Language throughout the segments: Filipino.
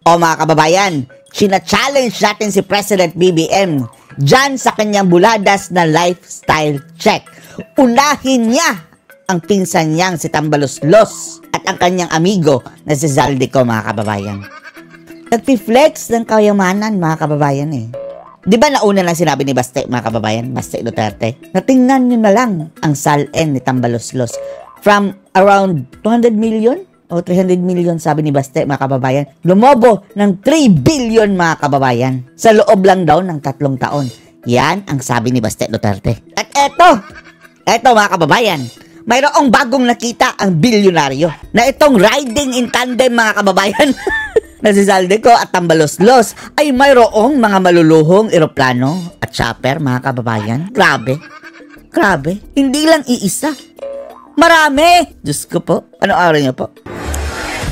O mga kababayan, china-challenge natin si President BBM dyan sa kanyang buladas na lifestyle check. Unahin niya ang pinsan niyang si Tambaloslos at ang kanyang amigo na si Zaldico, mga kababayan. Nagpi-flex ng kayamanan, mga kababayan eh. Di ba nauna lang sinabi ni Baste, mga kababayan, Baste Duterte, natingnan nyo na lang ang salin ni Tambaloslos from around 200 million o 300 million, sabi ni Baste, mga kababayan, lumobo ng 3 billion, mga kababayan, sa loob lang daw ng 3 taon. Yan ang sabi ni Baste Duterte. At eto mga kababayan, mayroong bagong nakita ang bilyonaryo na itong riding in tandem, mga kababayan, na si Zaldico at Tambaloslos ay mayroong mga maluluhong eroplano at chopper, mga kababayan. Grabe. Hindi lang iisa. Marami. Diyos ko po. Ano araw niyo po?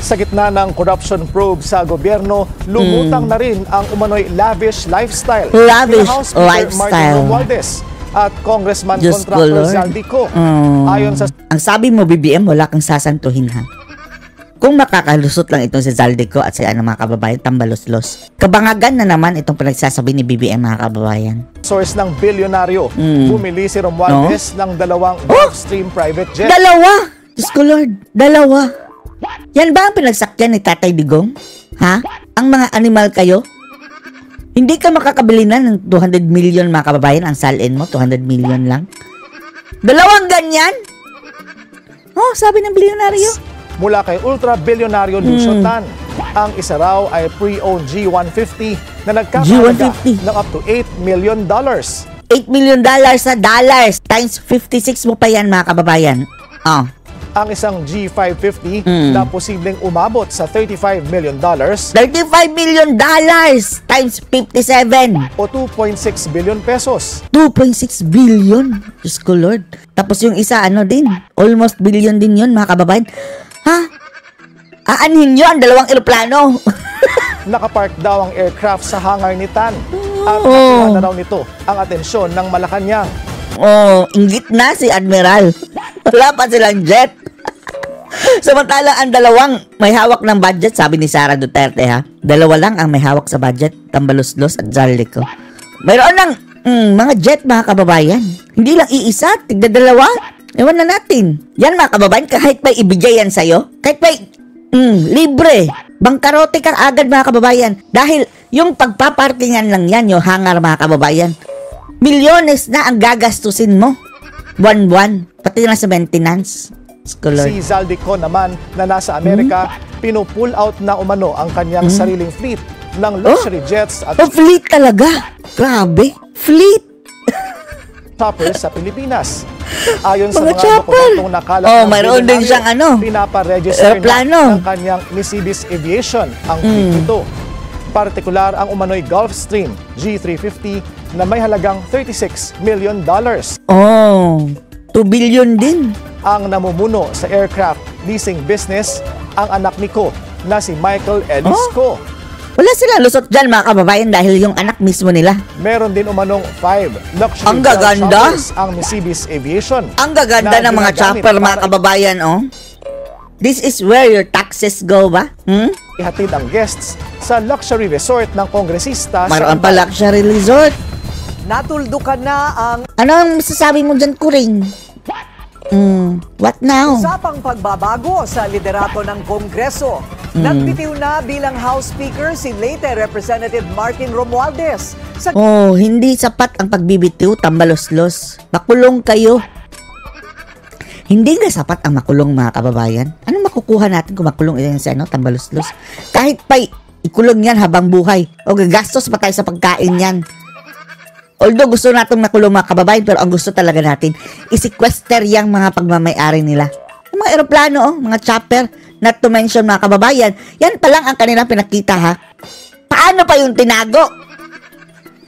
Sa gitna ng corruption probe sa gobyerno, lumutang na rin ang umano'y lavish lifestyle. Lavish House Speaker lifestyle. Martin Romualdez at Congressman Diyos ko, Contractor Lord. Zaldico. Ayon sa Ang sabi mo, BBM, wala kang sasantuhin, ha? Kung makakalusot lang itong si Zaldico at si mga kababayan, Tambaloslos, kabangagan na naman itong pinagsasabi ni BBM, mga kababayan. source ng bilyonaryo, bumili si Romualdez ng 2 Gulfstream private jet. Dalawa! Diyos ko, Lord, 2. Yan ba ang pinagsakyan ni Tatay Digong? Ha? Ang mga animal kayo? Hindi ka makakabili na ng 200 million, mga kababayan, ang salin mo, 200 million lang. 2 ganyan? Oh, sabi ng bilyonaryo. Mula kay ultra-bilyonaryo Lucio Tan. Ang isa raw ay pre-owned G150 na nagkakahalaga ng up to $8 million. $8 million sa dollars times 56 mo pa yan, mga kababayan. Oh. Ang isang G550 na posibleng umabot sa $35 million $35 million times 57. o 2.6 billion pesos. 2.6 billion. Diyos ko, Lord. Tapos yung isa, ano din, almost billion din yun, mga kababayan. Ha? Aanhin nyo ang 2 eroplano. Nakapark daw ang aircraft sa hangar ni Tan. At nakuha na raw nito ang atensyon ng Malacanang. Oh, inggit na si Admiral. Wala pa silang jet. Samantalang ang 2 may hawak ng budget, sabi ni Sara Duterte, ha? 2 lang ang may hawak sa budget, Tambaloslos at Zaldico. Mayroon ng mga jet, mga kababayan. Hindi lang iisa, tigda 2. Ewan na natin. Yan, mga kababayan, kahit may ibigay yan sa'yo, kahit may libre, bangkarote kang agad, mga kababayan. Dahil yung pagpaparkingan lang yan, yung hangar, mga kababayan, milyones na ang gagastusin mo. Buwan-buwan, pati na sa maintenance. Scholar. Si Zaldico naman na nasa Amerika, pinupull out na umano ang kanyang sariling fleet ng luxury jets at fleet talaga. Grabe. Fleet. choppers sa Pilipinas. Ayon sa Mga mga chopper. dokumentong nakalat ng mayroon din siyang pinaparegister aeroplano ng kanyang Nisibis Aviation ang fleet nito. Partikular ang umano'y Gulfstream G350 na may halagang $36 million. Oh, 2 billion din. Ang namumuno sa aircraft leasing business ang anak ni Ko na si Michael Ellis Ko. Wala sila lusot dyan, mga kababayan, dahil yung anak mismo nila. Meron din umanong 5 luxury Ang gaganda. choppers ang Nisibis Aviation. Ang gaganda na ng mga ginagamit chopper, mga para kababayan, oh. This is where your taxes go, ba? ihatid ang guests sa luxury resort ng kongresista Mayroon pa luxury resort. Natuldukan na ang Ano ang masasabi mo dyan, Kuring? What now? usapang pagbabago sa liderato ng Kongreso. Nagbitiw na bilang House Speaker si late Representative Martin Romualdez. Sa Oh, hindi sapat ang pagbibitiw, Tambaloslos. Makulong kayo. Hindi nga sapat ang makulong, mga kababayan. Ano makukuha natin kung makulong yan si Tambaloslos? Kahit pa ikulong yan habang buhay o gagastos pa tayo sa pagkain yan. Although gusto natin makulong, mga kababayan, pero ang gusto talaga natin i-sequester yung mga pagmamayari nila. Yung mga aeroplano, mga chopper, not to mention, mga kababayan, yan pa lang ang kanilang pinakita, ha? Paano pa yung tinago?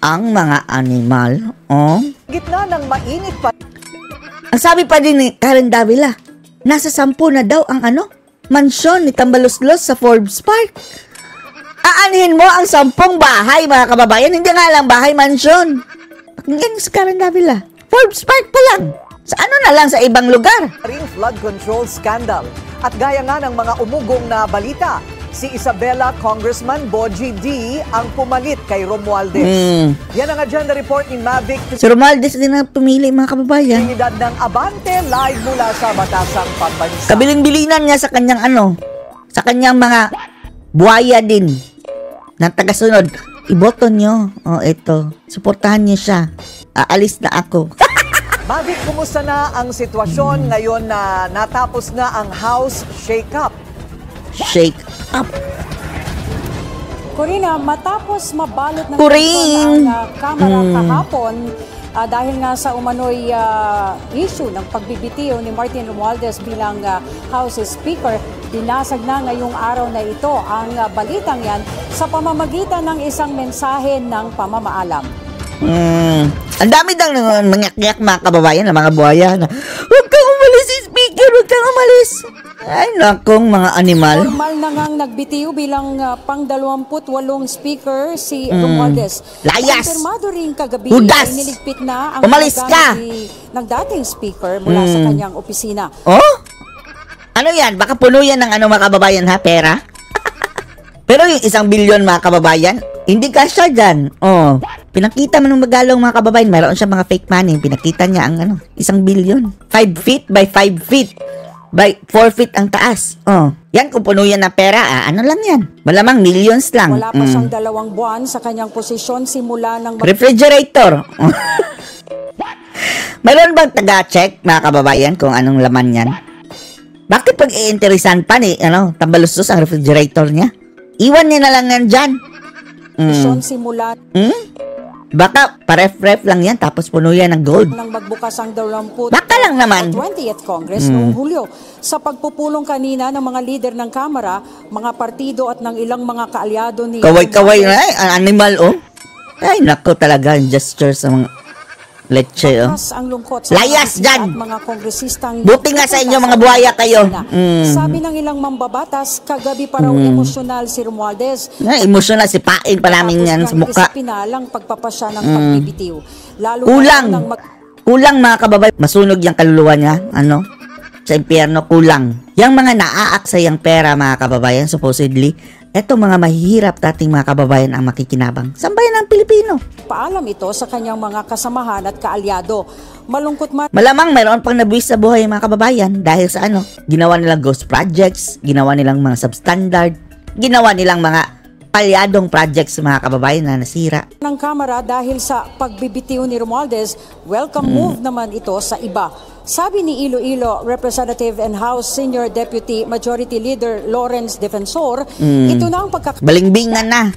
Ang mga animal, oh? gitna ng mainit pa Ang sabi pa din ni Karen Davila, nasa 10 na daw ang mansyon ni Tambaloslos sa Forbes Park. Aanhin mo ang 10 bahay, mga kababayan, hindi nga lang bahay, mansyon. Pakinggan si Karen Davila. Forbes Park pa lang. Sa na lang sa ibang lugar. ring flood control scandal. At gaya nga ng mga umugong na balita, si Isabela Congressman Boji D ang pumalit kay Romualdez. Yan ang agenda report ni Mavic. Si Romualdez din ang pumili, mga kababayan. Trinidad ng Abante, live mula sa Batasang Pambansa. Kabilin-bilinan niya sa kanyang sa kanyang mga buhaya din na tagasunod. Iboto nyo. Ito. Suportahan niyo siya. Aalis na ako. Mavic, kumusta na ang sitwasyon ngayon na natapos na ang House Shake-up? Shake up. Corina, matapos mabalot ng Kuring! ang Kamara kahapon dahil nga sa umano'y issue ng pagbibitiw ni Martin Romualdez bilang House Speaker, dinasag na ngayong araw na ito ang balitang yan sa pamamagitan ng isang mensahe ng pamamaalam. Ang dami dang nangyakyak mga kababayan na mga buhaya na huwag kang umalis, Speaker, huwag kang umalis. Ay, nakong mga animal. Formal na ngang nagbitiw bilang pang-28 speaker si Romualdez. Layas! Konfirmado rin kagabi Hudas! ay niligpit na ang Umalis ka! ng dating speaker mula sa kanyang opisina. Oh? Ano yan? Baka puno yan ng mga kababayan ha, pera? Pero yung 1 bilyon mga kababayan, hindi kasya dyan. Pinakita mo ng magalong mga kababayan, mayroon siya mga fake money. Pinakita niya ang 1 bilyon. 5 feet by 5 feet. By 4 feet ang taas. Yan, kung puno yan ng pera, ano lang yan? Malamang millions lang. Wala pa siyang 2 buwan sa kanyang posisyon simula ng... Refrigerator. Mayroon bang taga-check, mga kababayan, kung anong laman yan? Bakit pag i-interesan pa ni, tambalustos ang refrigerator niya? Iwan niya na lang yan dyan. posisyon simula... Baka paref-ref lang yan tapos puno yan ng gold. Nang magbukas ang 20 Baka lang naman. 20th Congress noong Hulyo. Sa pagpupulong kanina ng mga leader ng Kamara, mga partido at ng ilang mga kaalyado ni... Kaway-kaway na animal Ay, nako talaga ang gestures sa mga leche ang lungkot sa layas dyan! mga kongresistang... Buti nga sa inyo mga buhaya kayo. Sabi ng ilang mambabatas, kagabi pa raw emosyonal si Romualdez. Emosyonal, sipain pa namin yan sa mukha. Pinalang pagpapasya ng pagbibitiw. Lalo Kulang mga kababayan. Masunog yung kaluluwa niya, sa impyerno, kulang. Yang mga naaaksayang pera mga kababayan, supposedly, eto mga mahihirap dating mga kababayan ang makikinabang. Sambayan ng Pilipino. Paalam ito sa kanyang mga kasamahan at kaalyado. Malungkot Malamang mayroon pang nabuwis sa buhay mga kababayan dahil sa ginawa nilang ghost projects, ginawa nilang mga substandard, ginawa nilang mga palyadong projects mga kababayan na nasira. Ng Kamara dahil sa pagbibitiw ni Romualdez, welcome move naman ito sa iba. Sabi ni Iloilo Representative and House Senior Deputy Majority Leader Lawrence Defensor, ito na ang balingbingan na.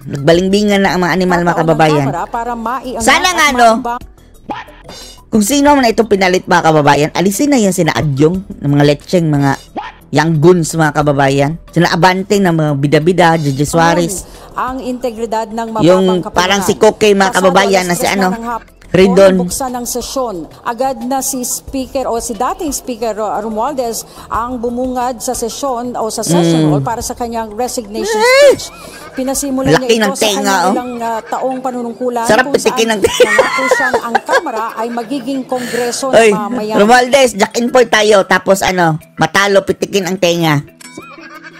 Nagbalingbingan na ang mga animal mga kababayan. Para sana nga kung sino man itong pinalit mga kababayan, alisin na yan sina Adyong, ng mga lecheng, mga young goons mga kababayan. Sina Abante ng mga bida-bida, Gigi Suarez. Ang integridad ng mababang yung kapalaran. Parang si Koke mga kababayan na si Ridon. Buksan ng sesyon. Agad na si Speaker o si dating Speaker Romualdez ang bumungad sa sesyon o sa session hall para sa kanyang resignation speech. Pinasimulan Laki niya ito sa kanyang ilang taong panunungkulan. Sarap pitikin ng tenga. Siyang ang Kamara ay magiging kongreso ng mamayan. Romualdez, Jack and Poy tayo. Tapos matalo, pitikin ang tenga.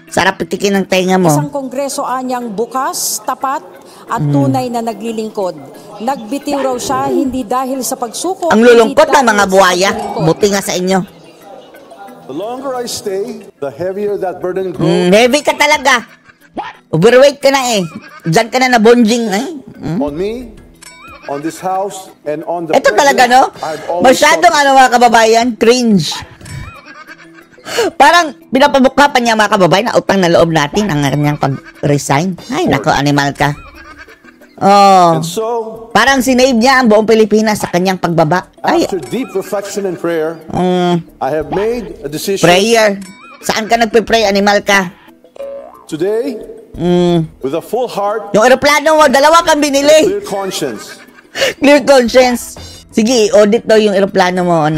Sarap pitikin ang tenga mo. Isang kongreso anyang bukas, tapat, at tunay na naglilingkod. Nagbitiw raw siya hindi dahil sa pagsuko. Ang lulungkot na mga buhaya. Buti nga sa inyo. The longer I stay, the heavier that burden grows. Heavy ka talaga. Overweight ka na Diyan ka na nabonjing On me, on this house, and on the Ito talaga masyadong mga kababayan, cringe. Parang pinapabukha pa niya mga kababayan na utang na loob natin ang kanyang pag-resign. Ay, nako, animal ka. And so, parang sinave niya ang buong Pilipinas sa kanyang pagbaba. After deep reflection and prayer, I have made a decision. Prayer? Saan ka nagpe-pray, animal ka? Today, with a full heart, yung aeroplano mo, 2 kang binili. clear conscience. Clear conscience. Sige, i-audit daw yung aeroplano mo,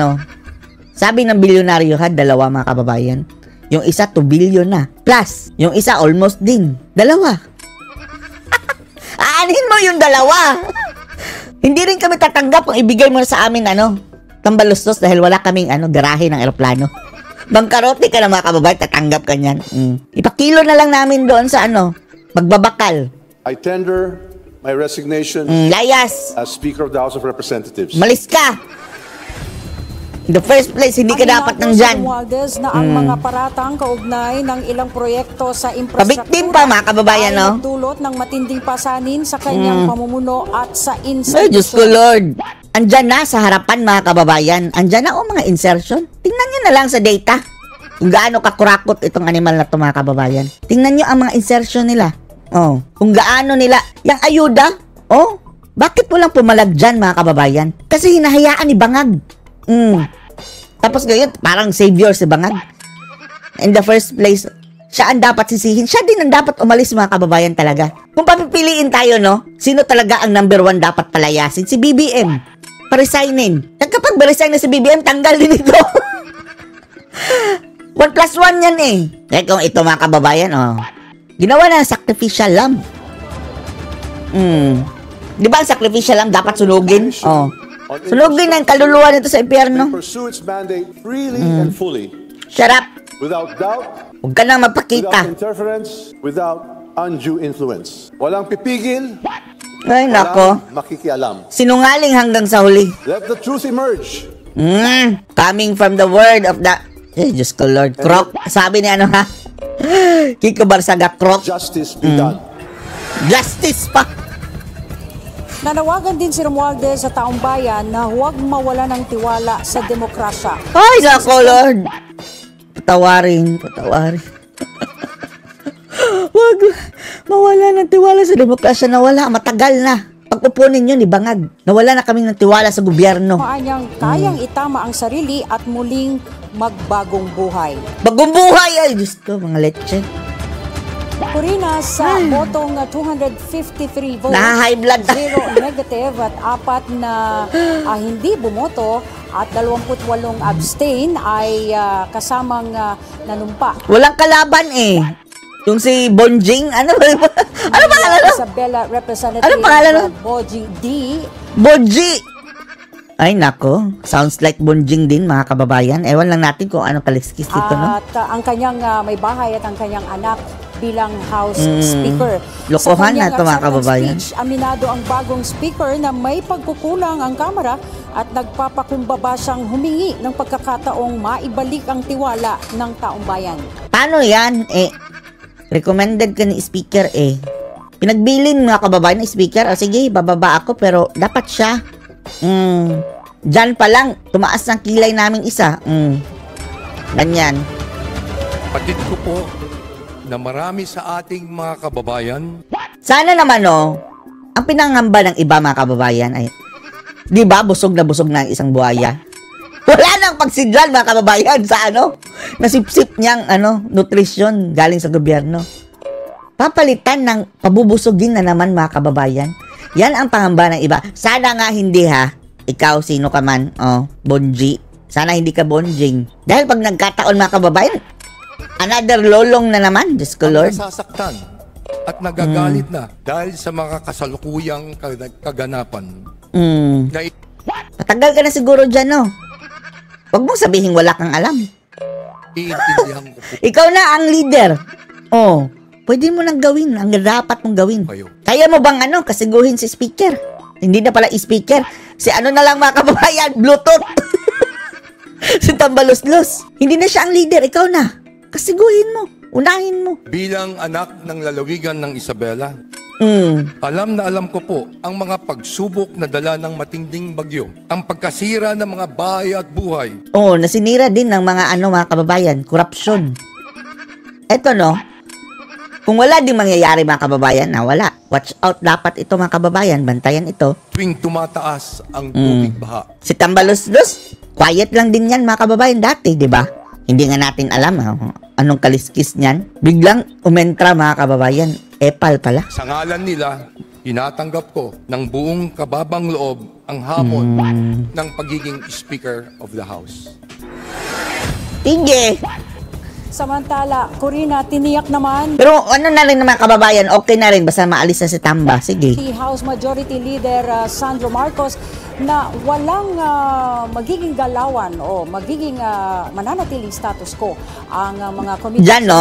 Sabi ng bilyonaryo 2 mga kababayan. Yung isa 2 billion na. Plus, yung isa almost din. 2. Aanin mo yung 2. Hindi rin kami tatanggap kung ibigay mo sa amin, tambalustos dahil wala kaming, garahe ng aeroplano. Bangkarote ka na mga kababayan, tatanggap ka niyan. Ipakilo na lang namin doon sa magbabakal. I tender my resignation Layas, as Speaker of the House of Representatives. malis ka. In the first place, hindi ka dapat nandyan. Romualdez na ang mga paratang kaugnay ng ilang proyekto sa infrastruktura Pabiktim pa mga kababayan, ay no? nagdulot ng matinding pasanin sa kanyang pamumuno at sa Ay, Diyos ko, institusyon. Lord. Andyan na sa harapan mga kababayan. Andyan na mga insertion. Tingnan nyo na lang sa data. Kung gaano kakurakot itong animal na ito mga kababayan. Tingnan nyo ang mga insertion nila. Oh, kung gaano nila. Yung ayuda, bakit walang pumalag dyan mga kababayan? Kasi hinahayaan ni Bangag. Tapos ngayon, parang savior si Bangag. In the first place, siya ang dapat sisihin. Siya din ang dapat umalis mga kababayan talaga. Kung papipiliin tayo, no? Sino talaga ang number 1 dapat palayasin? Si BBM. Paresignin. Kapag resign na si BBM, tanggal din ito. 1+1 yan eh. Kaya kung ito mga kababayan, ginawa na sacrificial lamb. Di ba ang sacrificial lamb dapat sunugin? Sunugin ang kaluluwa nito sa impyerno. Pursue its mandate freely and fully, Shut up. without doubt, Huwag ka nang mapakita. without interference, without undue influence. Walang pipigil, Ay, nako. walang makikialam. Sinungaling hanggang sa huli. Let the truth emerge. Coming from the word of the... Diyos ko, Lord. Krok. Sabi ni Kiko Barsaga, Krok. Justice be done. Justice pa. Nanawagan din si Romualdez sa taong bayan na huwag mawala ng tiwala sa demokrasya. Ay, nako, Lord. Patawarin. Huwag mawala ng tiwala sa demokrasya. Nawala. Matagal na. Pag-upunin nyo ni Bangag. Nawala na kaming ng tiwala sa gobyerno. Maanyang kayang itama ang sarili at muling magbagong buhay. Bagong buhay. Ay, Diyos ko, mga leche. Purina sa botong 253 votes, Naha-high blood. 0 negative at 4 na hindi bumoto at 28 abstain ay kasamang nanumpa. Walang kalaban eh. Yung si Bonjing, ano pangalan no? Isabela Representative Ano pangalan nun? Boji D. Bonji! Ay, nako. Sounds like Bonjing din, mga kababayan. Ewan lang natin kung ano kaliskis dito, no? At ang kanyang may bahay at ang kanyang anak bilang House Speaker. Lokohan na ito, mga acceptance kababayan. Speech, aminado ang bagong Speaker na may pagkukulang ang Kamara at nagpapakumbaba siyang humingi ng pagkakataong maibalik ang tiwala ng taong bayan. Paano yan? Recommended ka ni Speaker Pinagbilin mga kababayan ng Speaker. Sige, bababa ako pero dapat siya. Diyan pa lang, tumaas ng kilay naming isa. Ganyan. Patid ko po na marami sa ating mga kababayan Sana naman ang pinangamba ng iba mga kababayan ay, di ba, busog na ang isang buhaya. Wala nang pagsidlan mga kababayan sa nasipsip niyang nutrition galing sa gobyerno. Papalitan ng pabubusogin na naman mga kababayan. Yan ang pangamba ng iba. Sana nga hindi ikaw sino ka man, Bonji. Sana hindi ka Bonjing. Dahil pag nagkataon mga kababayan, another lolong na naman, Diyos ko Lord. nasasaktan at nagagalit na dahil sa mga kasalukuyang kaganapan. Na Matagal ka na siguro dyan, Huwag mong sabihin wala kang alam. iintindihan ko po Ikaw na ang leader. Pwede mo nang gawin. Ang dapat mong gawin. kayo. Kaya mo bang kasiguhin si speaker? Hindi na pala speaker. Si na lang mga kababayan, Bluetooth. Si Tambaloslos. Hindi na siya ang leader. Ikaw na. Kasiguhin mo. Unahin mo. Bilang anak ng lalawigan ng Isabela, alam na alam ko po ang mga pagsubok na dala ng matinding bagyo, ang pagkasira ng mga bahay at buhay. Nasinira din ng mga mga kababayan. Korupsyon. Eto kung wala ding mangyayari mga kababayan, wala. Watch out dapat ito mga kababayan. Bantayan ito. Tuwing tumataas ang tubig baha. Si Tambaloslos, quiet lang din yan mga kababayan dati, di ba? Hindi nga natin alam anong kaliskis niyan. Biglang umentra mga kababayan. Epal pala. Sa ngalan nila, tinatanggap ko ng buong kababang loob ang hamon ng pagiging Speaker of the House. Sige! Samantala, Corina, tiniyak naman Pero ano na rin naman kababayan, okay na rin basta maalis na si Tamba. Sige. si House Majority Leader Sandro Marcos na walang magiging galawan o magiging mananatiling status quo ang mga komite. Diyan, no?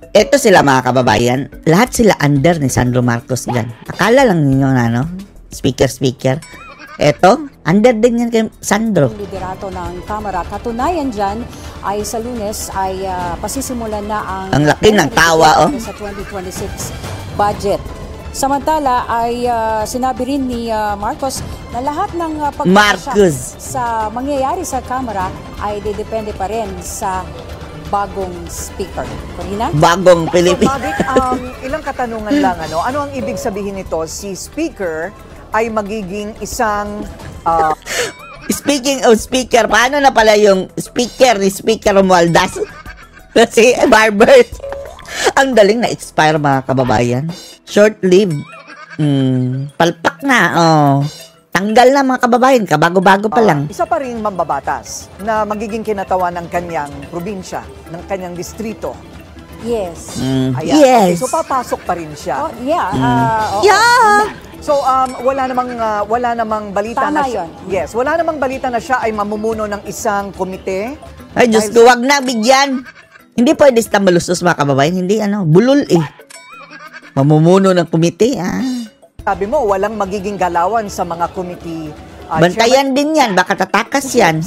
Ito sila mga kababayan. Lahat sila under ni Sandro Marcos dyan. Akala lang ninyo na, no? Speaker. Ito, under din yan kay Sandro. Liderato ng Kamara. Katunayan dyan ay sa Lunes ay pasisimulan na Ang laki ng tawa, oh. Sa 2026 budget. Samantala ay sinabi rin ni Marcos na lahat ng Marcos. sa mangyayari sa Kamara ay didepende pa rin sa bagong speaker. Corina? Bagong So, Pilipinas. Mavic, ilang katanungan lang. Ano ang ibig sabihin nito? Si Speaker ay magiging isang Speaking of speaker, paano na pala yung speaker ni Speaker Romualdez? Si Barbers. Ang daling na-expire mga kababayan. Short-lived. Palpak na, Tanggal na mga kababayan, kabago-bago pa lang. isa pa rin mambabatas na magiging kinatawan ng kanyang probinsya, ng kanyang distrito. Yes. Ayan. Yes. Okay, so papasok pa rin siya. Oh, yeah. oo. Yeah! So wala namang balita Tama na siya. yun. Yes, wala namang balita na siya ay mamumuno ng isang komite. Ay, Diyos ko, wag na bigyan. Hindi pwede sa malustos mga kababayan. Hindi, bulol eh. Mamumuno ng komite, Sabi mo, walang magiging galawan sa mga committee. Bantayan din yan, baka tatakas yan.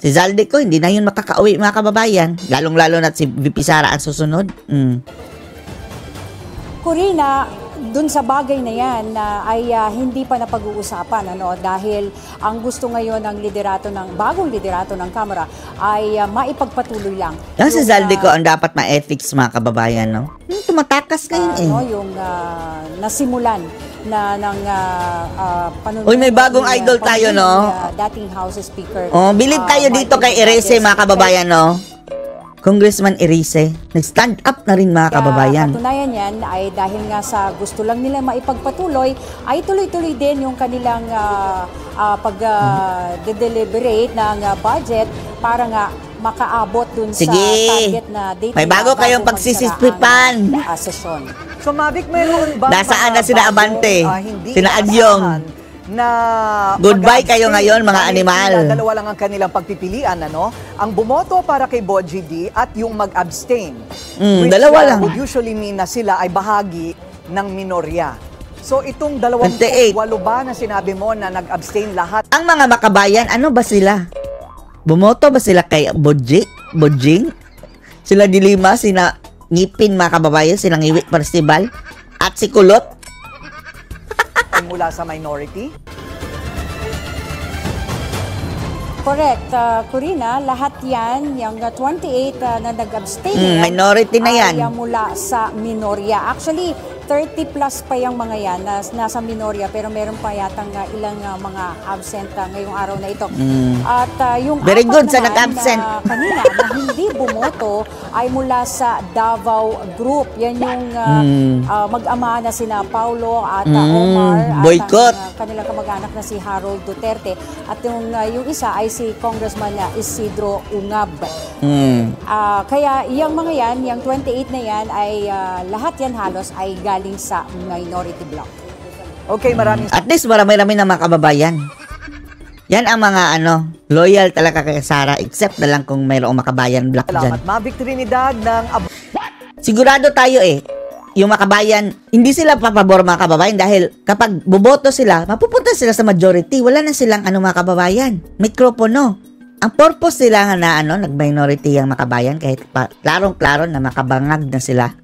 Si Zaldico, hindi na yun makakauwi mga kababayan. Lalong-lalo na si VP Sara ang susunod. Corina, dun sa bagay na yan ay hindi pa napag-uusapan dahil ang gusto ngayon ng bagong liderato ng Kamara ay maipagpatuloy lang. Yung si Zaldico ang dapat ma-ethics mga kababayan, no? Tumatakas ngayon eh. yung nasimulan ng panununan. Uy, may bagong idol tayo, no? Dating House Speaker. Bilid tayo dito kay Erese mga kababayan, no? Congressman Erice, nag-stand up na rin mga kababayan. Katunayan yan ay dahil nga sa gusto lang nila maipagpatuloy, ay tuloy-tuloy din yung kanilang pag-deliberate ng budget para nga makaabot dun sa target na date. May bago kayong pagsisispripan. Sesyon. So Mavic, mayroon ba Nasaan na sina Abante? hindi Sina Adyong? na Goodbye kayo mag-abstain ngayon, mga dahil animal. Dalawa lang ang kanilang pagpipilian, ang bumoto para kay Boji D at yung mag-abstain. Dalawa lang. Would usually mean na sila ay bahagi ng minorya. So itong 28 ba na sinabi mo na nag-abstain lahat? Ang mga makabayan, ano ba sila? Bumoto ba sila kay Bojing? Sila Dilima, sina Ngipin mga kababayan, silang Iwit Festival, at si Kulot? Ay mula sa minority? Correct, Corina, lahat yan, yung 28 na nag-abstain, minority na yan. ay mula sa minorya. Actually, 30 plus pa yung mga yan na nasa minorya, pero meron pa yatang ilang mga absent ngayong araw na ito. At yung Very apat good sa naman nag-absent. na kanina na hindi bumoto ay mula sa Davao Group. Yan yung mag-ama na sina Paulo at Omar boycott. at ang kanilang kamag-anak na si Harold Duterte. At yung isa ay si Congressman Isidro Ungab. Kaya yung mga yan, yung 28 na yan, ay lahat yan halos ay galing sa minority bloc. Okay, maraming At least marami-rami na mga kababayan. Yan ang mga loyal talaga kay Sara, except na lang kung mayroong makabayan block dyan. salamat. Mavic Trinidad ng Sigurado tayo yung makabayan, hindi sila papabor mga kababayan dahil kapag boboto sila, mapupunta sila sa majority. Wala na silang mga kababayan. Mikropono. Ang purpose sila na nag-minority ang makabayan kahit klarong-klaro na makabangag na sila.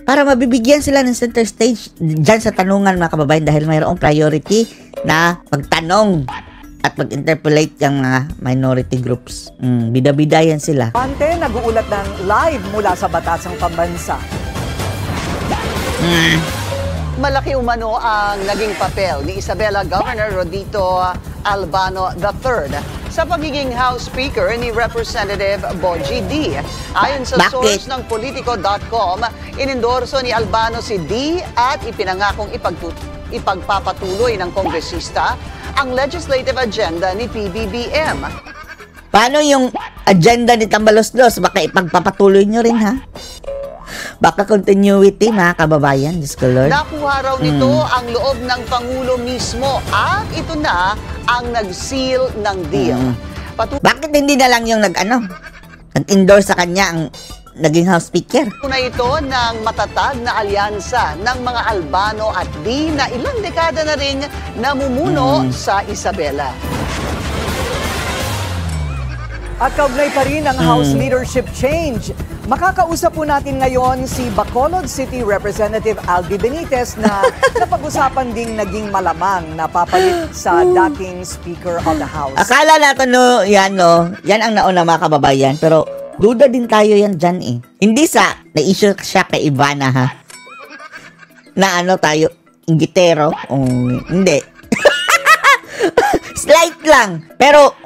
Para mabibigyan sila ng center stage dyan sa tanungan mga kababayan dahil mayroong priority na pagtanong at mag-interpolate yung mga minority groups. Bida-bida yan sila. Abante, nag-uulat ng live mula sa Batasang Pambansa. Malaki umano ang naging papel ni Isabela Governor Rodito Albano III sa pagiging House Speaker ni Representative Boji D. Ayon sa Bakit? source ng Politico.com, inendorso ni Albano si D at ipinangakong ipagpapatuloy ng kongresista ang legislative agenda ni PBBM. Paano yung agenda ni Tambaloslos? Baka ipagpapatuloy nyo rin, ha? Baka continuity, mga kababayan. Diyos ko, Lord. Nakuha raw nito ang loob ng Pangulo mismo at ito na ang nag-seal ng deal. Bakit hindi na lang yung nag-endorse sa kanya ang naging House Speaker? Patunay ito ng matatag na alyansa ng mga Albano at Di na ilang dekada na rin namumuno sa Isabela. At kaugnay pa rin ang House leadership change. Makakausap po natin ngayon si Bacolod City Representative Albi Benitez na napag-usapan ding naging malamang na papalit sa dating Speaker of the House. Akala natin yan ang nauna, mga kababayan, pero duda din tayo yan dyan eh. Hindi na-issue siya kay Ivana, ha? Na tayo, inggitero? Hindi. Slight lang. Pero,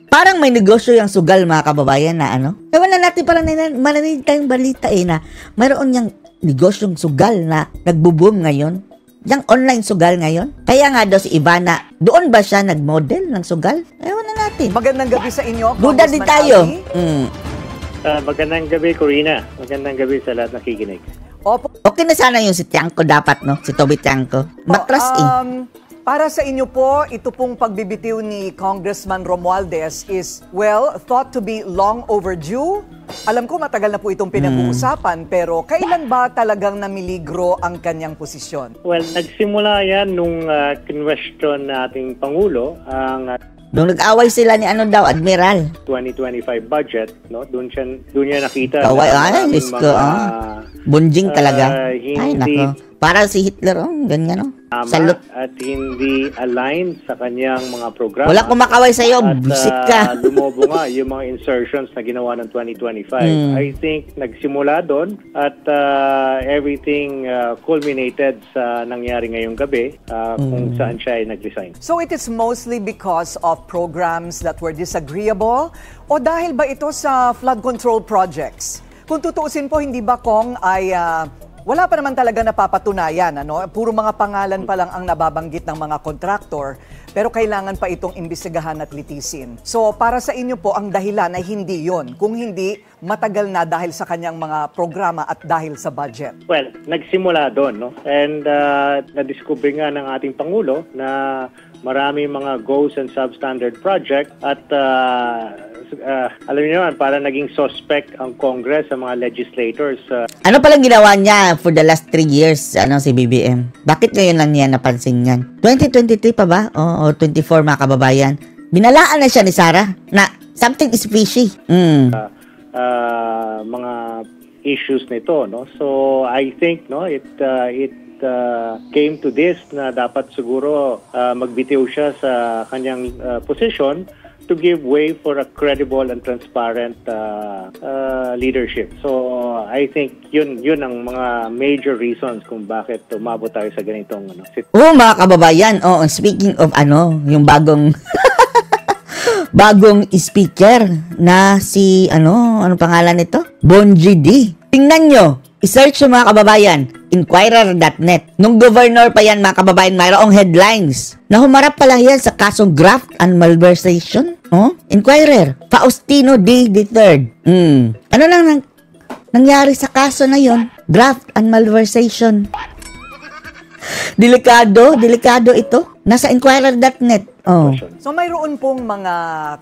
parang may negosyo yung sugal, mga kababayan, na Ewan na natin, parang marinig tayong balita na mayroon yung negosyong sugal na nagbo-boom ngayon. Yung online sugal ngayon. Kaya nga daw si Ivana, doon ba siya nag-model ng sugal? Ewan na natin. Magandang gabi sa inyo, Duda din tayo. Magandang gabi, Corina. Magandang gabi sa lahat nakikinig. Opo. Okay na sana yung si Tiangco dapat, no? Si Toby Tiangco. Matras Para sa inyo po, ito pong pagbibitiw ni Congressman Romualdez is, thought to be long overdue. Alam ko matagal na po itong pinag-uusapan, pero kailan ba talagang namiligro ang kanyang posisyon? Well, nagsimula yan nung kinwestiyon nating Pangulo ang nung nag-away sila ni Admiral. 2025 budget, no? Doon niya nakita bunjing talaga. Ay, hindi nako. Para si Hitler, ganyan, Salute. At hindi align sa kanyang mga programa. Wala kumakaway sa'yo, bisit ka. Lumobo nga yung mga insertions na ginawa ng 2025. I think nagsimula doon at everything culminated sa nangyari ngayong gabi kung saan siya ay nag-resign. So it is mostly because of programs that were disagreeable o dahil ba ito sa flood control projects? Kung tutuusin po, hindi ba ay wala pa naman talaga napapatunayan, Puro mga pangalan pa lang ang nababanggit ng mga kontraktor, pero kailangan pa itong imbestigahan at litisin. So, para sa inyo po, ang dahilan ay hindi yon. Kung hindi, matagal na dahil sa kanyang mga programa at dahil sa budget. Well, nagsimula doon, And na-discover nga ng ating Pangulo na marami mga goals and substandard project at alam niyo naman, para naging suspect ang Congress sa mga legislators. Ano palang ginawa niya for the last 3 years, si BBM? Bakit ngayon lang niya napansin yan? 2023 pa ba? O 24, mga kababayan? Binalaan na siya ni Sarah na something is fishy. Mga issues nito, So, I think, it came to this na dapat siguro magbitiw siya sa kanyang position to give way for a credible and transparent leadership. So I think yun ang mga major reasons kung bakit umabot tayo sa ganitong mga kababayan, speaking of yung bagong bagong speaker na si ano pangalan nito? Bonji D. Tingnan nyo, i-search yung mga kababayan, Inquirer.net. Nung governor pa yan, mga kababayan, mayroong headlines na humarap pala yan sa kasong graft and malversation. Inquirer, Faustino D. III. Ano lang nangyari sa kaso na yon? Graft and malversation. Delikado ito. Nasa Inquirer.net. So mayroon pong mga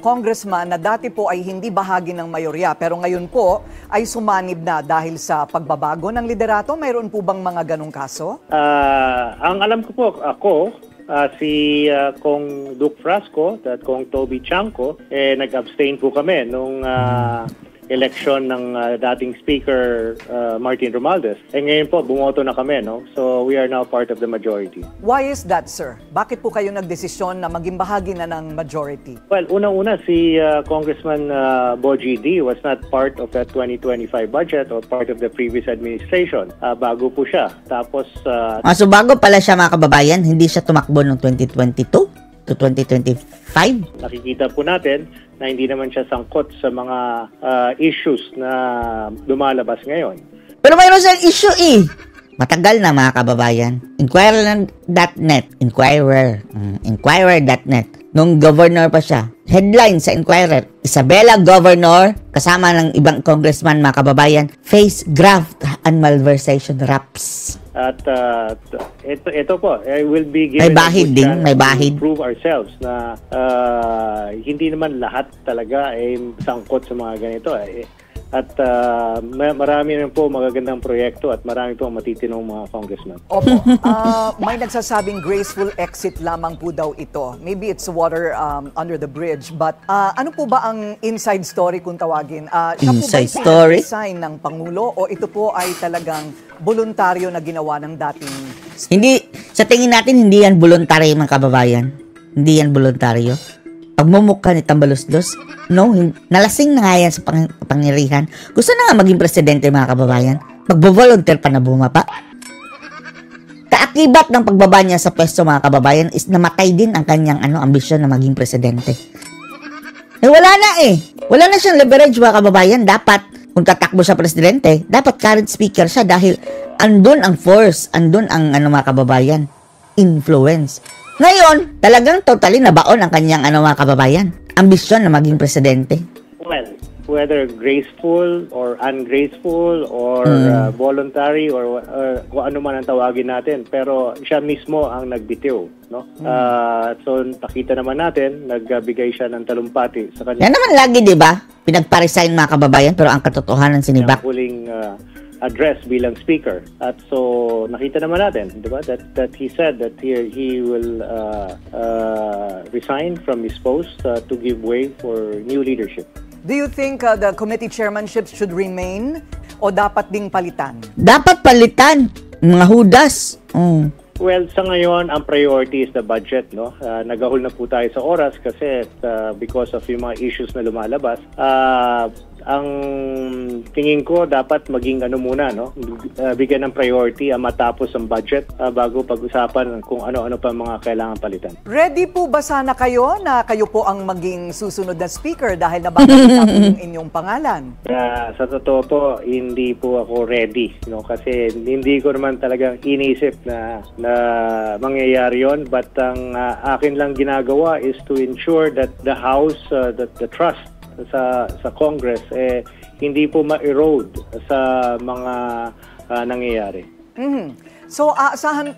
congressman na dati po ay hindi bahagi ng mayorya pero ngayon po ay sumanib na dahil sa pagbabago ng liderato. Mayroon po bang mga ganong kaso? Ang alam ko po, si Kong Duke Frasco at Kong Toby Tiangco, nag-abstain po kami nung election ng dating Speaker Martin Romualdez. Ngayon po, bumoto na kami, So, we are now part of the majority. Why is that, sir? Bakit po kayo nagdesisyon na maging bahagi na ng majority? Well, unang-una, si Congressman Boji D was not part of that 2025 budget or part of the previous administration. Bago po siya. Tapos... so, bago pala siya, mga kababayan, hindi siya tumakbo noong 2022 to 2025? Nakikita po natin na hindi naman siya sangkot sa mga issues na lumalabas ngayon. Pero mayroon siyang issue Matagal na, mga kababayan. Inquirer.net. Inquirer.net. nung governor pa siya. Headline sa Inquirer, Isabela Governor, kasama ng ibang congressman mga kababayan, face graft and malversation raps. At ito po, I will be given May bahid a good din, chance may to bahid. prove ourselves na hindi naman lahat talaga ay sangkot sa mga ganito. At marami rin po magagandang proyekto at marami po matitinong mga congressman. Opo. May nagsasabing graceful exit lamang po daw ito. Maybe it's water under the bridge. But ano po ba ang inside story kung tawagin? Siya Inside po ba story? pinag-resign ng Pangulo o ito po ay talagang voluntaryo na ginawa ng dating Hindi, sa tingin natin, hindi yan voluntary mga kababayan. Hindi yan voluntaryo. Pagmumukha ni Tambaloslos, no, nalasing na nga yan sa pangyarihan. Gusto na nga maging presidente mga kababayan. Magbo-volunteer pa na bumaba. Kaakibat ng pagbaba niya sa pwesto mga kababayan is namatay din ang kanyang ambisyon na maging presidente. Wala na Wala na siyang leverage mga kababayan. Dapat, kung tatakbo siya presidente, dapat current speaker siya dahil andun ang force, andun ang mga kababayan, influence. Ngayon, talagang totally nabaon ang kanyang mga kababayan. Ambisyon na maging presidente. Well, whether graceful or ungraceful or voluntary or kung ano man ang tawagin natin, pero siya mismo ang nagbitiw, no? So nakita naman natin, nagbigay siya ng talumpati sa kanya. Yan naman lagi, 'di ba? Pinagpa-resign mga kababayan pero ang katotohanan sinibak. Huling address bilang speaker. At so nakita naman natin, 'di ba, that he said that he will resign from his post to give way for new leadership. Do you think the committee chairmanship should remain o dapat ding palitan? Dapat palitan, mga hudas. Well, sa ngayon, ang priority is the budget, no? Nagahol na po tayo sa oras kasi because of yung mga issues na lumalabas. Ang tingin ko dapat maging muna, no? Bigyan ng priority matapos ang budget bago pag-usapan kung ano-ano pa mga kailangan palitan. Ready po ba sana kayo na kayo po ang maging susunod na speaker dahil nababalita po yung inyong pangalan? Sa totoo po, hindi po ako ready, no? Kasi hindi ko naman talagang inisip na mangyayari yon, but ang akin lang ginagawa is to ensure that the House, that the trust sa Congress hindi po ma-erode sa mga nangyayari. So aasahan,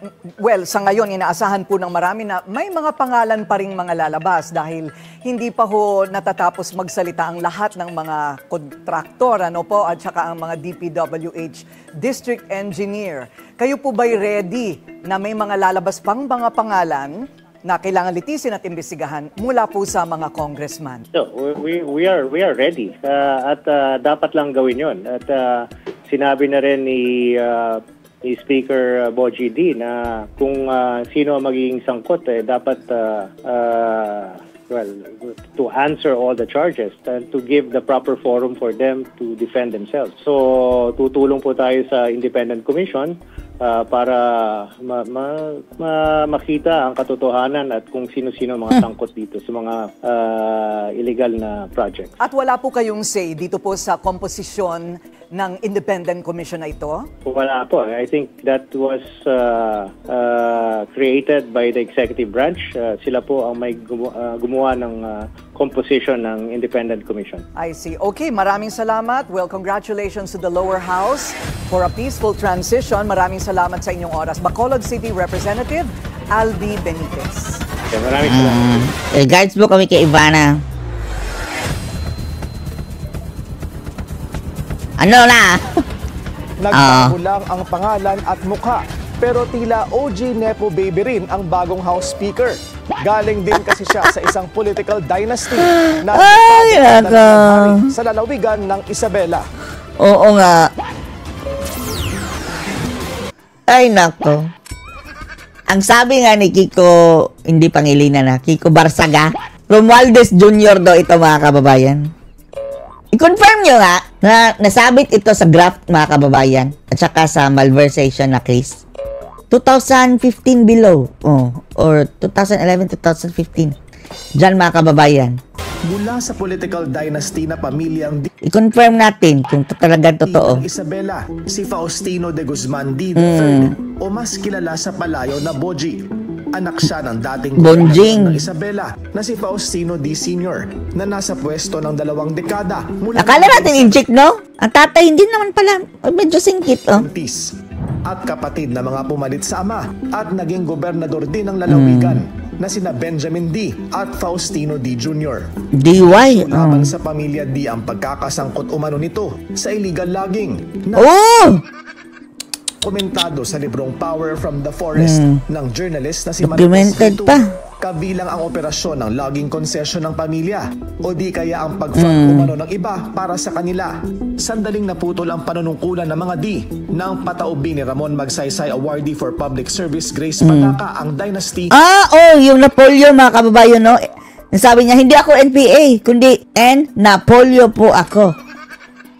sa ngayon inaasahan po ng marami na may mga pangalan pa ring mga lalabas dahil hindi pa ho natatapos magsalita ang lahat ng mga kontraktor at saka ang mga DPWH district engineer. Kayo po ba'y ready na may mga lalabas pang mga pangalan na kailangan litisin at imbestigahan mula po sa mga congressman? So, we are ready at dapat lang gawin yon. At sinabi na rin ni Speaker Boji D na kung sino ang magiging sangkot dapat to answer all the charges and to give the proper forum for them to defend themselves. So tutulong po tayo sa Independent Commission para makita ang katotohanan at kung sino-sino mga sangkot dito sa mga illegal na projects. At wala po kayong say dito po sa komposisyon ng Independent Commission na ito? Wala po. I think that was created by the executive branch. Sila po ang may gumawa ng composition ng Independent Commission. I see. Okay, maraming salamat. Well, congratulations to the lower house for a peaceful transition. Maraming salamat sa inyong oras. Bacolod City Representative Albi Benitez. Okay, maraming salamat. Guards po kami kay Ivana. Ano na? Nagbago lang ang pangalan at mukha, pero tila OG Nepo Baby rin ang bagong House Speaker. Galing din kasi siya sa isang political dynasty na sa lalawigan ng Isabela. Oo nga. Ay nako. Ang sabi nga ni Kiko, hindi Pangilinan na, Kiko Barsaga, Romualdez Jr. daw ito mga kababayan. I-confirm nyo nga na nasabit ito sa graft mga kababayan at saka sa malversation na case. 2015 below. Or 2011-2015. Diyan mga kababayan. Mula sa political dynasty na pamilyang I-confirm natin kung talagang totoo. Isabela, si Faustino de Guzman D. III o mas kilala sa palayo na Boji. Anak siya ng dating Bonjing. gobernador ng Isabela na si Faustino D. Sr. na nasa pwesto ng 2 dekada mula Akala natin inject, no? Ang tatay hindi naman pala. Medyo singkit, oh. 1970s. At kapatid na mga pumalit sa ama at naging gobernador din ng lalawigan na sina Benjamin D. at Faustino D. Jr. DY. Laban sa pamilya D ang pagkakasangkot umano nito sa illegal logging na Oh! komentado sa librong Power from the Forest ng journalist na si Documented Marcos pa. Kabilang ang operasyon ng logging concession ng pamilya o di kaya ang pag-fund umano ng iba para sa kanila. Sandaling naputol ang panunungkulan ng mga D ng pataubi ni Ramon Magsaysay Awardee for Public Service Grace Padaca ang dynasty. Yung Napolyo, mga kababayan, no? Sabi niya, hindi ako NPA, kundi Napolyo po ako.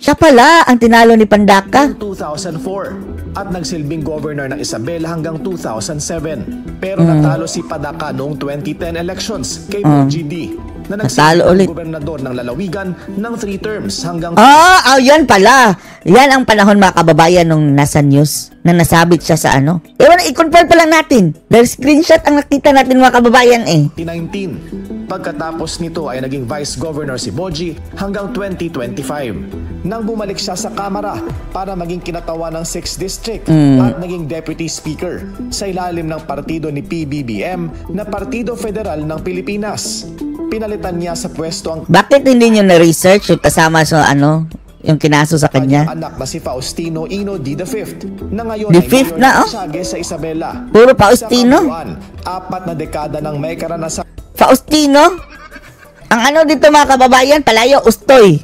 Siya pala ang tinalo ni Pandaca. 2004 at nagsilbing governor ng Isabela hanggang 2007. Pero natalo si Padaca noong 2010 elections kay BGD na Natalo ulit. nagsilbing gobernador ng lalawigan ng 3 terms hanggang Yan pala. Yan ang panahon, mga kababayan, nung nasa news na nasabit siya sa ano. I-confirm pa lang natin. Dahil screenshot ang nakita natin, mga kababayan, 2019. Pagkatapos nito ay naging Vice Governor si Boji hanggang 2025. Nang bumalik siya sa Kamara para maging kinatawan ng 6th District at naging Deputy Speaker sa ilalim ng partido ni PBBM na Partido Federal ng Pilipinas. Pinalitan niya sa pwesto ang Bakit hindi nyo na-research yung kasama sa yung kinaso sa kanya? anak na si Faustino Ino D. the Fifth na ngayon The ay Fifth mayor na, ng Tiague sa Isabela. Puro Faustino? Sa Kabuuan, 4 na dekada ng may karanasan Faustino? Ang dito, mga kababayan, palayo, Ustoy.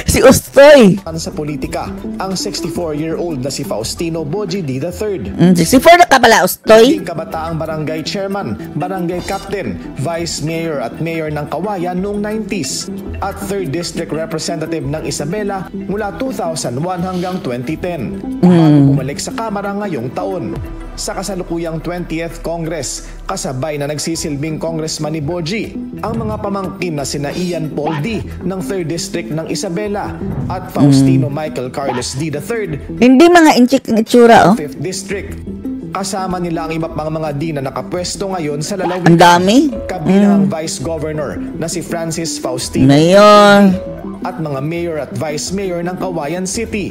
Si Ustoy. sa politika, ang 64-year-old na si Faustino Boji D. III. 64 na ka pala, Ustoy. Naging kabataang barangay chairman, barangay captain, vice mayor at mayor ng Kawayan noong 90s at 3rd District Representative ng Isabela mula 2001 hanggang 2010 bago bumalik sa Kamara ngayong taon. Sa kasalukuyang 20th Congress, kasabay na nagsisilbing congressman ni Boji, ang mga pamangkin na sina Ian Paul D. ng 3rd District ng Isabela at Faustino Michael Carlos D. III Hindi mga inchik ang itsura, 5th District. Kasama nila ang iba pang mga D na nakapwesto ngayon sa lalawigan. Ang dami. Kabilang ang Vice Governor na si Francis Faustino Mayor. at mga Mayor at Vice Mayor ng Kawayan City,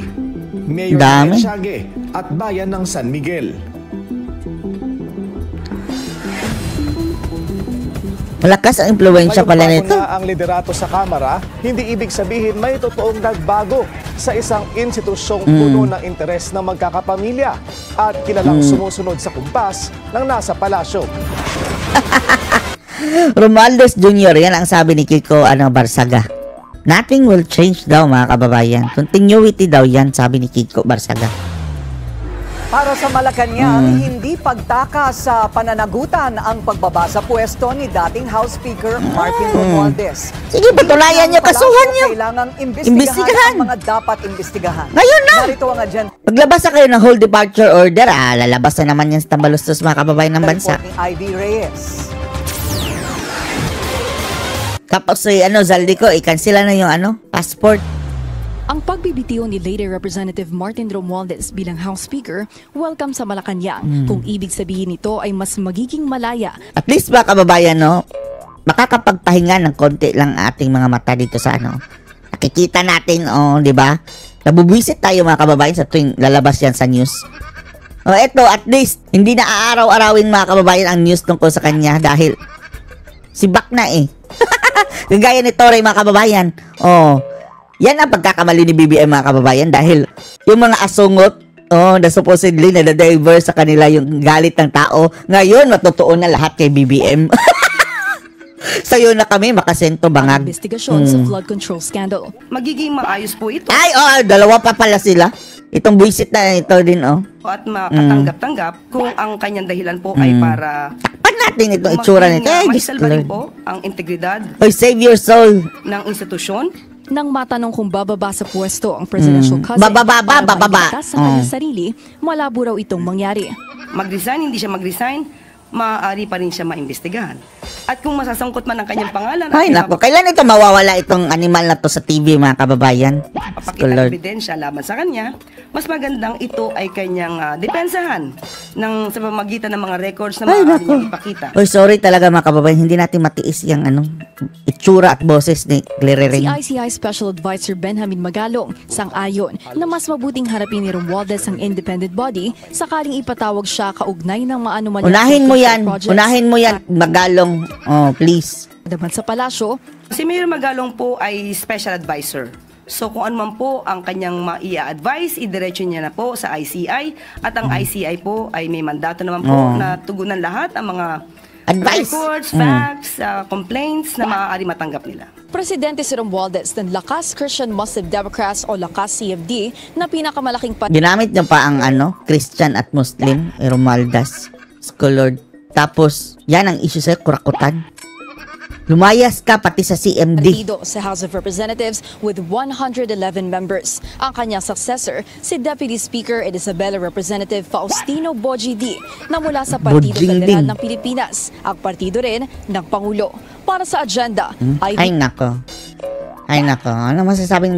Mayor Dami. ng Tiague at Bayan ng San Miguel. Malakas ang impluensya pala Ngayong nito. bago na ang liderato sa Kamara, hindi ibig sabihin may totoong nagbago sa isang institusyong puno ng interes ng magkakapamilya at kilalang sumusunod sa kumpas ng nasa palasyo. Romualdez Jr., yan ang sabi ni Kiko Barsaga. Nothing will change daw, mga kababayan. Continuity daw yan, sabi ni Kiko Barsaga. Para sa Malacanang, hindi pagtaka sa pananagutan ang pagbaba sa pwesto ni dating House Speaker Martin Romualdez. Sige, patulayan nyo, kasuhan nyo. Kailangang Imbestigahan. imbestigahan ang mga dapat imbestigahan. Ngayon na! Narito ang agenda Paglabas na kayo ng whole departure order, lalabas na naman yan sa Tambalustos, mga kababayan ng bansa. report ni Ivy Reyes. Kapag Zaldico, i-cancela na yung passport. Ang pagbibitiw ni Lady Representative Martin Romualdez bilang House Speaker, welcome sa Malacanang. Kung ibig sabihin nito ay mas magiging malaya. At least, mga kababayan, makakapagpahinga ng konti lang ating mga mata dito sa nakikita natin, di ba? Nabubwisit tayo, mga kababayan, sa tuwing lalabas yan sa news. Eto, at least, hindi na aaraw-arawin, mga kababayan, ang news tungkol sa kanya dahil si Bak na Gagaya ni Torre, mga kababayan. Yan ang pagkakamali ni BBM, mga kababayan, dahil yung mga asungot na supposedly na-divert sa kanila yung galit ng tao, ngayon matutuon na lahat kay BBM. Sayo na kami makasento bangag. Investigasyon sa flood control scandal. Magiging maayos po ito Dalawa pa pala sila. Itong buisit na ito din, at makatanggap-tanggap kung ang kanyang dahilan po ay para natin itong itsura nito. maisalba rin po ang integridad Save your soul. ng institusyon. Nang matanong kung bababa sa pwesto ang presidential cousin Bababa. para mailigtas sa kanyang sarili, malabo raw itong mangyari. Mag-resign, hindi siya mag-resign, maaari pa rin siya maimbestigahan. At kung masasangkot man ang kanyang pangalan, Ay, nako. Kailan ito mawawala itong animal na to sa TV, mga kababayan? papakita ng ebidensya laban sa kanya, mas magandang ito ay kanyang depensahan sa pamamagitan ng mga records na maaari niyang ipakita. Oy, sorry talaga mga kababayan, hindi natin matiis yung itsura at boses ni Claire Si Ring. ICI Special Advisor Benjamin Magalong sang-ayon na mas mabuting harapin ni Romualdez ang independent body sakaling ipatawag siya kaugnay ng maanumalyang Unahin mo yan, Magalong. Oh, please. Daman sa palasyo, Si Mayor Magalong po ay special advisor. So kung ano man po ang kanyang maia-advise, idiretso niya na po sa ICI at ang ICI po ay may mandato naman po na tugunan lahat ang mga Advice. records, facts, complaints na maaari matanggap nila. Presidente si Romualdez ng Lakas Christian Muslim Democrats o Lakas CFD na pinakamalaking Ginamit niya pa ang Christian at Muslim, Romualdez Scholar. Tapos, yan ang issue sa'yo, kurakutan. Lumayas ka pati sa CMD. partido sa House of Representatives with 111 members. Ang kanyang successor, si Deputy Speaker and Isabela Representative Faustino Boji D na mula sa Partido Bojing Federal Ding. ng Pilipinas, ang partido rin ng Pangulo. Para sa agenda, Ay nako. Ano masasabing